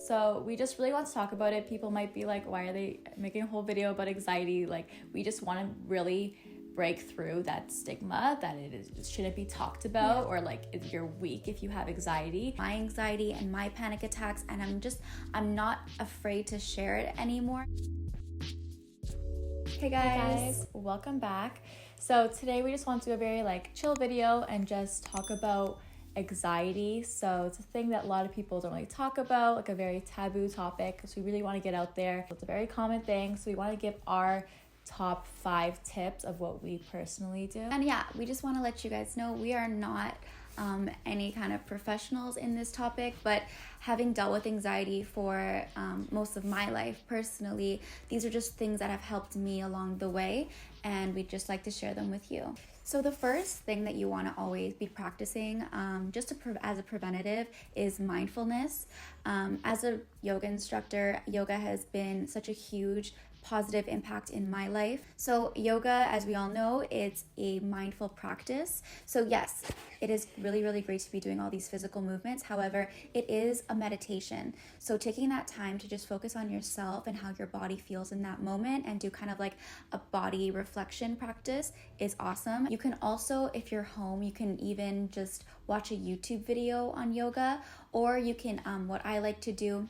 So we just really want to talk about it. People might be like, why are they making a whole video about anxiety? Like, we just want to really break through that stigma that it shouldn't be talked about, or like if you're weak if you have anxiety. My anxiety and my panic attacks, and I'm not afraid to share it anymore. Hey guys, welcome back. So today we just want to do a very chill video and just talk about anxiety. So it's a thing that a lot of people don't really talk about, like a very taboo topic, because we really want to get out there. It's a very common thing, so we want to give our top 5 tips of what we personally do. And yeah, we just want to let you guys know we are not any kind of professionals in this topic, but having dealt with anxiety for most of my life personally, these are just things that have helped me along the way, and we'd just like to share them with you. So the first thing that you want to always be practicing as a preventative is mindfulness. As a yoga instructor, yoga has been such a huge positive impact in my life. So yoga, as we all know, it's a mindful practice. So yes, it is really, really great to be doing all these physical movements. However, it is a meditation. So taking that time to just focus on yourself and how your body feels in that moment and do kind of like a body reflection practice is awesome. You can also, if you're home, you can even just watch a YouTube video on yoga, or you can, what I like to do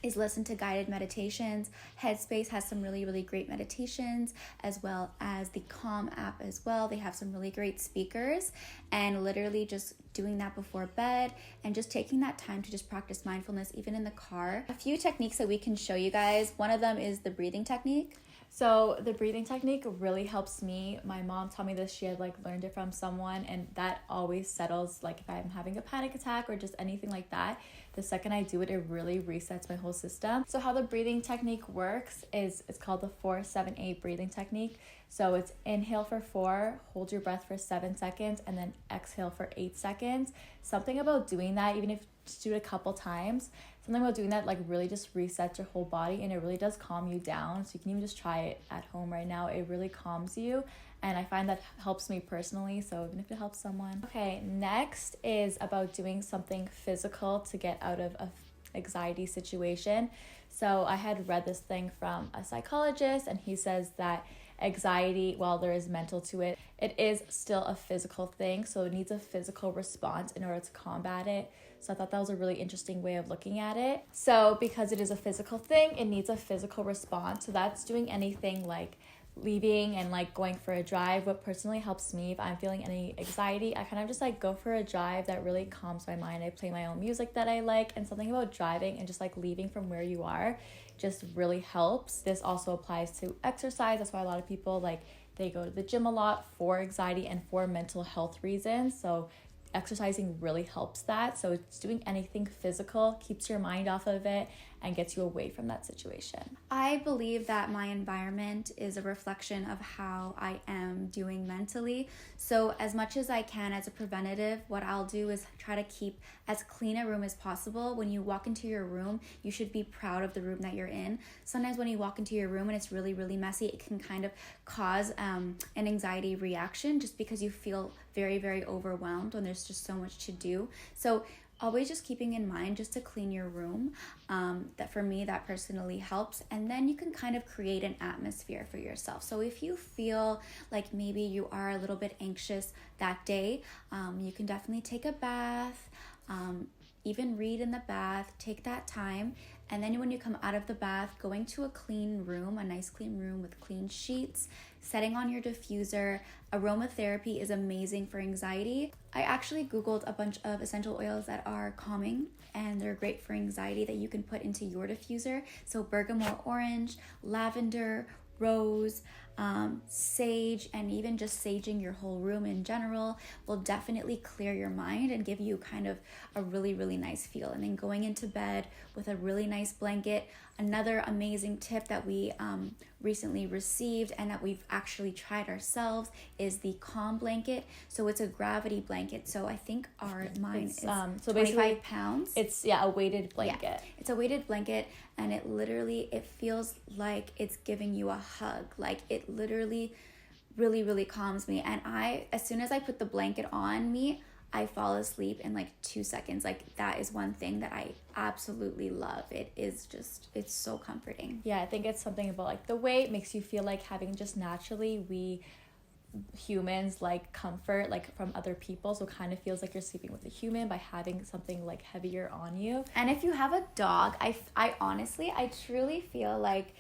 is listen to guided meditations. Headspace has some really, really great meditations, as well as the Calm app as well. They have some really great speakers, and literally just doing that before bed and just taking that time to just practice mindfulness even in the car. A few techniques that we can show you guys. One of them is the breathing technique. So the breathing technique really helps me. My mom taught me this. She had learned it from someone, and that always settles if I'm having a panic attack or just anything like that. The second I do it, it really resets my whole system. So how the breathing technique works is it's called the 4-7-8 breathing technique. So it's inhale for 4, hold your breath for 7 seconds, and then exhale for 8 seconds. Something about doing that, even if you just do it a couple times, something about doing that really just resets your whole body, and it really does calm you down. So you can even just try it at home right now. It really calms you, and I find that helps me personally, so even if it helps someone. Okay, next is about doing something physical to get out of an anxiety situation. So I had read this thing from a psychologist, and he says that anxiety, while there is mental to it, it is still a physical thing, so it needs a physical response in order to combat it. So I thought that was a really interesting way of looking at it. So because it is a physical thing, it needs a physical response. So that's doing anything like leaving and going for a drive. What personally helps me if I'm feeling any anxiety, I kind of just go for a drive that really calms my mind. I play my own music that I like, and something about driving and just leaving from where you are just really helps. This also applies to exercise. That's why a lot of people they go to the gym a lot for anxiety and for mental health reasons. So exercising really helps that. So it's doing anything physical, keeps your mind off of it, and gets you away from that situation. I believe that my environment is a reflection of how I am doing mentally. So as much as I can as a preventative, what I'll do is try to keep as clean a room as possible. When you walk into your room, you should be proud of the room that you're in. Sometimes when you walk into your room and it's really, really messy, it can kind of cause an anxiety reaction just because you feel very, very overwhelmed when there's just so much to do. So always just keeping in mind just to clean your room. That for me, that personally helps. And then you can kind of create an atmosphere for yourself. So if you feel like maybe you are a little bit anxious that day, you can definitely take a bath, even read in the bath, take that time. And then when you come out of the bath, going to a clean room, a nice clean room with clean sheets, setting on your diffuser. Aromatherapy is amazing for anxiety. I actually Googled a bunch of essential oils that are calming, and they're great for anxiety that you can put into your diffuser. So bergamot orange, lavender, rose, sage, and even just saging your whole room in general will definitely clear your mind and give you kind of a really, really nice feel. And then going into bed with a really nice blanket. Another amazing tip that we recently received and that we've actually tried ourselves is the Calm blanket. So it's a gravity blanket. So I think mine is so 25 pounds. It's a weighted blanket. Yeah, it's a weighted blanket, and it feels like it's giving you a hug. It literally really, really calms me. And as soon as I put the blanket on me, I fall asleep in like 2 seconds. Like that is one thing that I absolutely love. It's so comforting. Yeah, I think it's something about like the way it makes you feel, like having just naturally, we humans like comfort like from other people, so it kind of feels like you're sleeping with a human by having something like heavier on you. And if you have a dog, I honestly, I truly feel like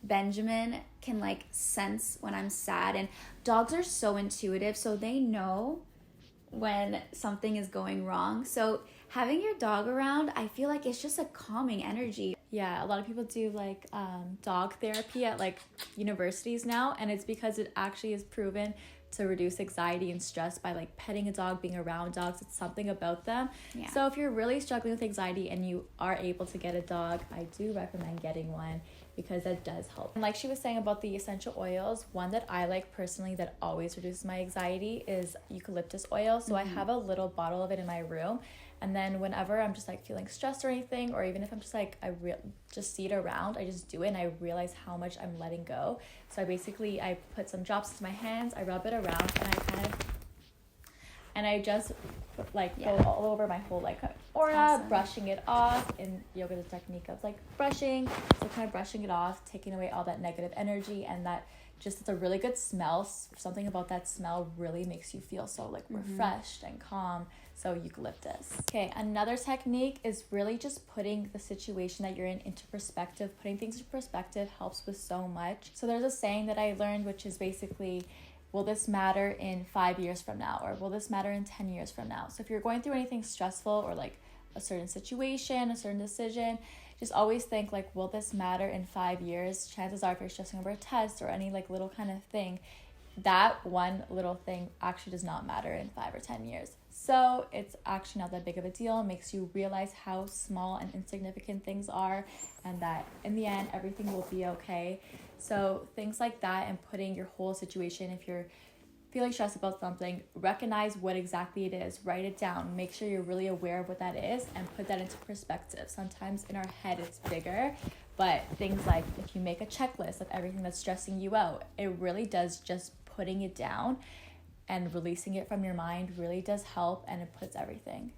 Benjamin can like sense when I'm sad, and dogs are so intuitive, so they know when something is going wrong. So having your dog around, I feel like it's just a calming energy. Yeah, a lot of people do like dog therapy at like universities now, and it's because it actually is proven to reduce anxiety and stress by like petting a dog, being around dogs. It's something about them. Yeah. So if you're really struggling with anxiety and you are able to get a dog, I do recommend getting one, because that does help. And like she was saying about the essential oils, one that I like personally that always reduces my anxiety is eucalyptus oil. So I have a little bottle of it in my room, and then whenever I'm just like feeling stressed or anything, or even if I'm just like just see it around, I just do it and I realize how much I'm letting go. So I put some drops into my hands, I rub it around, and I just go all over my whole like aura. Awesome. Brushing it off. In yoga, the technique of like brushing, so kind of brushing it off, taking away all that negative energy, and that just, it's a really good smell. Something about that smell really makes you feel so like refreshed and calm. So eucalyptus. Okay, another technique is really just putting the situation that you're in into perspective. Putting things into perspective helps with so much. So there's a saying that I learned, which is basically, will this matter in 5 years from now? Or will this matter in 10 years from now? So if you're going through anything stressful or like a certain situation, a certain decision, just always think like, will this matter in 5 years? Chances are if you're stressing over a test or any like little kind of thing, that one little thing actually does not matter in 5 or 10 years. So it's actually not that big of a deal. It makes you realize how small and insignificant things are, and that in the end, everything will be okay. So things like that, and putting your whole situation, if you're feeling stressed about something, recognize what exactly it is, write it down, make sure you're really aware of what that is, and put that into perspective. Sometimes in our head it's bigger, but things like if you make a checklist of everything that's stressing you out, it really does, just putting it down and releasing it from your mind really does help, and it puts everything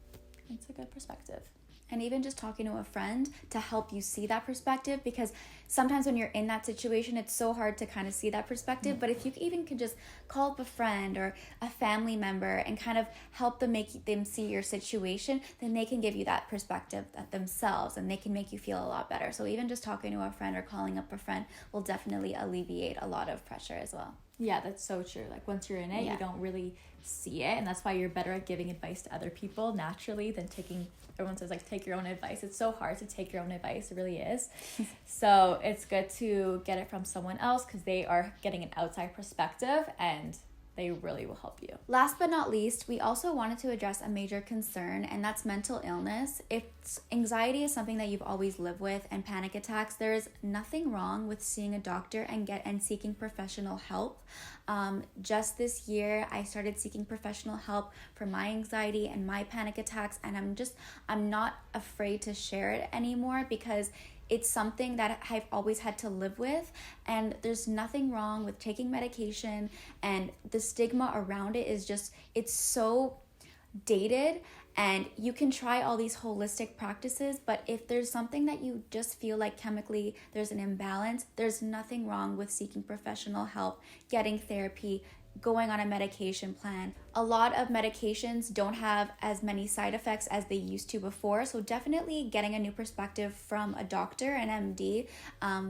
into a good perspective. And even just talking to a friend to help you see that perspective, because sometimes when you're in that situation, it's so hard to kind of see that perspective. But if you even could just call up a friend or a family member and kind of help them, make them see your situation, then they can give you that perspective themselves, and they can make you feel a lot better. So even just talking to a friend or calling up a friend will definitely alleviate a lot of pressure as well. Yeah, that's so true. Like once you're in it, you don't really see it, and that's why you're better at giving advice to other people naturally than taking, everyone says like take your own advice. It's so hard to take your own advice, it really is. So it's good to get it from someone else, because they are getting an outside perspective and they really will help you. Last but not least, we also wanted to address a major concern, and that's mental illness. If anxiety is something that you've always lived with, and panic attacks, there is nothing wrong with seeing a doctor and seeking professional help. Just this year, I started seeking professional help for my anxiety and my panic attacks, and I'm not afraid to share it anymore, because it's something that I've always had to live with, and there's nothing wrong with taking medication, and the stigma around it is just, it's so dated, and you can try all these holistic practices, but if there's something that you just feel like chemically there's an imbalance, there's nothing wrong with seeking professional help, getting therapy, going on a medication plan. A lot of medications don't have as many side effects as they used to before, so definitely getting a new perspective from a doctor, an MD,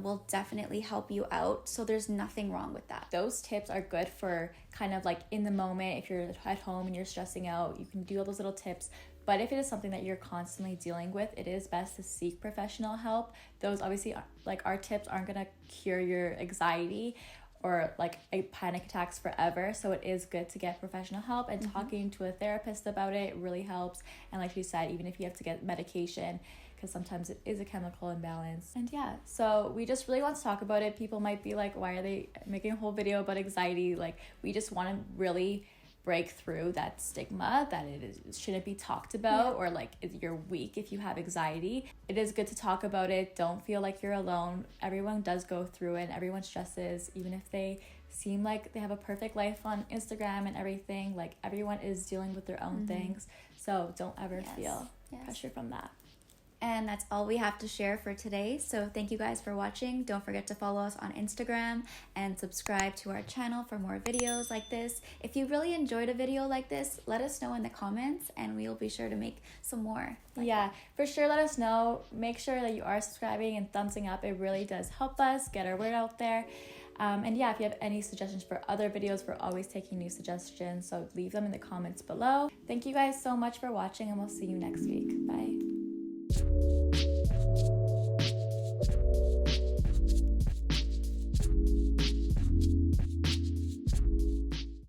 will definitely help you out. So there's nothing wrong with that. Those tips are good for kind of like in the moment. If you're at home and you're stressing out, you can do all those little tips. But if it is something that you're constantly dealing with, it is best to seek professional help. Those obviously, like our tips aren't gonna cure your anxiety or like a panic attacks forever. So it is good to get professional help, and talking to a therapist about it really helps. And like you said, even if you have to get medication, because sometimes it is a chemical imbalance. And yeah, so we just really want to talk about it. People might be like, why are they making a whole video about anxiety? Like, we just want to really break through that stigma that shouldn't be talked about, or like you're weak if you have anxiety. It is good to talk about it. Don't feel like you're alone. Everyone does go through it. Everyone stresses, even if they seem like they have a perfect life on Instagram and everything. Like, everyone is dealing with their own things, so don't ever feel pressure from that. And that's all we have to share for today. So thank you guys for watching. Don't forget to follow us on Instagram and subscribe to our channel for more videos like this. If you really enjoyed a video like this, let us know in the comments and we'll be sure to make some more. For sure, let us know. Make sure that you are subscribing and thumbsing up. It really does help us get our word out there. And if you have any suggestions for other videos, we're always taking new suggestions, so leave them in the comments below. Thank you guys so much for watching, and we'll see you next week. Bye.